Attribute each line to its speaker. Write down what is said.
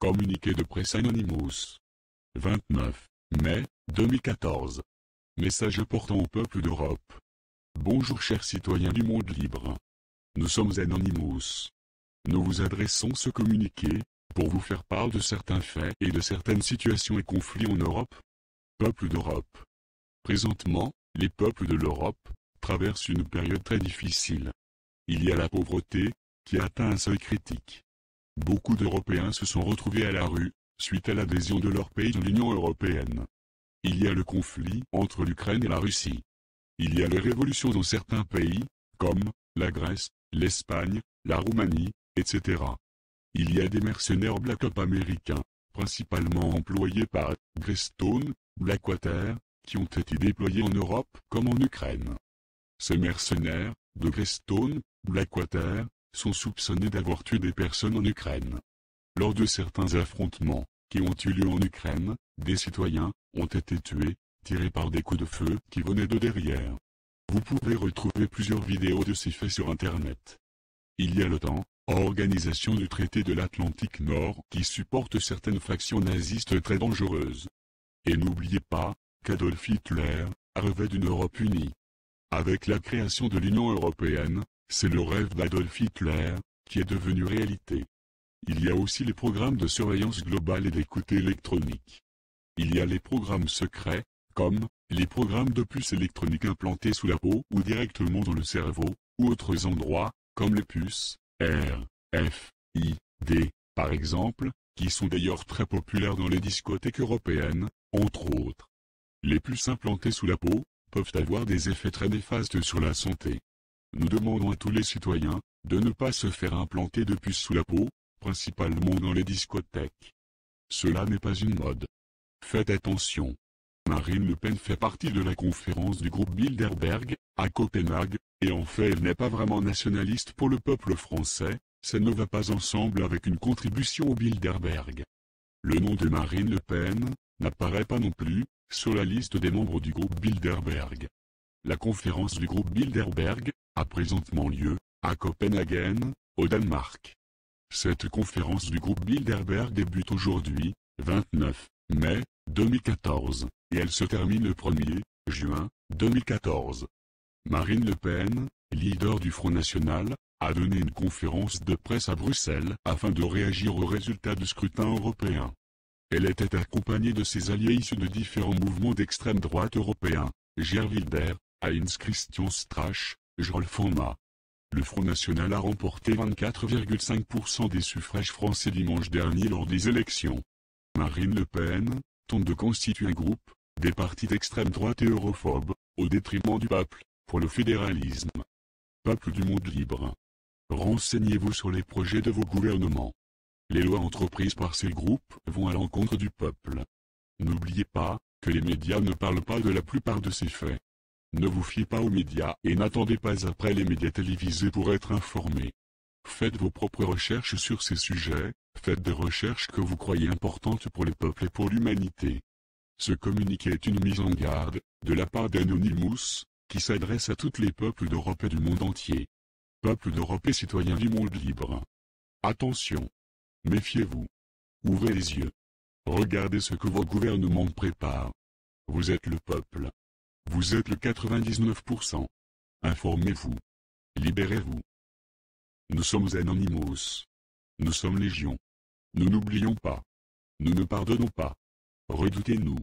Speaker 1: Communiqué de presse Anonymous. 29 mai 2014. Message portant au peuple d'Europe. Bonjour chers citoyens du monde libre. Nous sommes Anonymous. Nous vous adressons ce communiqué, pour vous faire part de certains faits et de certaines situations et conflits en Europe. Peuple d'Europe. Présentement, les peuples de l'Europe traversent une période très difficile. Il y a la pauvreté, qui atteint un seuil critique. Beaucoup d'Européens se sont retrouvés à la rue, suite à l'adhésion de leur pays dans l'Union européenne. Il y a le conflit entre l'Ukraine et la Russie. Il y a les révolutions dans certains pays, comme la Grèce, l'Espagne, la Roumanie, etc. Il y a des mercenaires Black Ops américains, principalement employés par Greystone, Blackwater, qui ont été déployés en Europe comme en Ukraine. Ces mercenaires, de Greystone, Blackwater, sont soupçonnés d'avoir tué des personnes en Ukraine. Lors de certains affrontements, qui ont eu lieu en Ukraine, des citoyens ont été tués, tirés par des coups de feu qui venaient de derrière. Vous pouvez retrouver plusieurs vidéos de ces faits sur Internet. Il y a l'OTAN, organisation du traité de l'Atlantique Nord, qui supporte certaines factions nazistes très dangereuses. Et n'oubliez pas, qu'Adolf Hitler rêvait d'une Europe unie. Avec la création de l'Union européenne, c'est le rêve d'Adolf Hitler qui est devenu réalité. Il y a aussi les programmes de surveillance globale et d'écoute électronique. Il y a les programmes secrets, comme les programmes de puces électroniques implantées sous la peau ou directement dans le cerveau, ou autres endroits, comme les puces RFID, par exemple, qui sont d'ailleurs très populaires dans les discothèques européennes, entre autres. Les puces implantées sous la peau peuvent avoir des effets très néfastes sur la santé. Nous demandons à tous les citoyens de ne pas se faire implanter de puces sous la peau, principalement dans les discothèques. Cela n'est pas une mode. Faites attention. Marine Le Pen fait partie de la conférence du groupe Bilderberg, à Copenhague, et en fait elle n'est pas vraiment nationaliste pour le peuple français, ça ne va pas ensemble avec une contribution au Bilderberg. Le nom de Marine Le Pen n'apparaît pas non plus sur la liste des membres du groupe Bilderberg. La conférence du groupe Bilderberg a présentement lieu à Copenhague, au Danemark. Cette conférence du groupe Bilderberg débute aujourd'hui, 29 mai 2014, et elle se termine le 1er juin 2014. Marine Le Pen, leader du Front National, a donné une conférence de presse à Bruxelles afin de réagir aux résultats du scrutin européen. Elle était accompagnée de ses alliés issus de différents mouvements d'extrême droite européens, Geert Wilders, Heinz Christian Strache, Rolf Forma. Le Front National a remporté 24,5% des suffrages français dimanche dernier lors des élections. Marine Le Pen tente de constituer un groupe, des partis d'extrême droite et europhobes, au détriment du peuple, pour le fédéralisme. Peuple du monde libre. Renseignez-vous sur les projets de vos gouvernements. Les lois entreprises par ces groupes vont à l'encontre du peuple. N'oubliez pas que les médias ne parlent pas de la plupart de ces faits. Ne vous fiez pas aux médias et n'attendez pas après les médias télévisés pour être informé. Faites vos propres recherches sur ces sujets, faites des recherches que vous croyez importantes pour les peuples et pour l'humanité. Ce communiqué est une mise en garde, de la part d'Anonymous, qui s'adresse à tous les peuples d'Europe et du monde entier. Peuples d'Europe et citoyens du monde libre. Attention! Méfiez-vous. Ouvrez les yeux. Regardez ce que vos gouvernements préparent. Vous êtes le peuple. Vous êtes le 99%. Informez-vous. Libérez-vous. Nous sommes Anonymous. Nous sommes Légion. Nous n'oublions pas. Nous ne pardonnons pas. Redoutez-nous.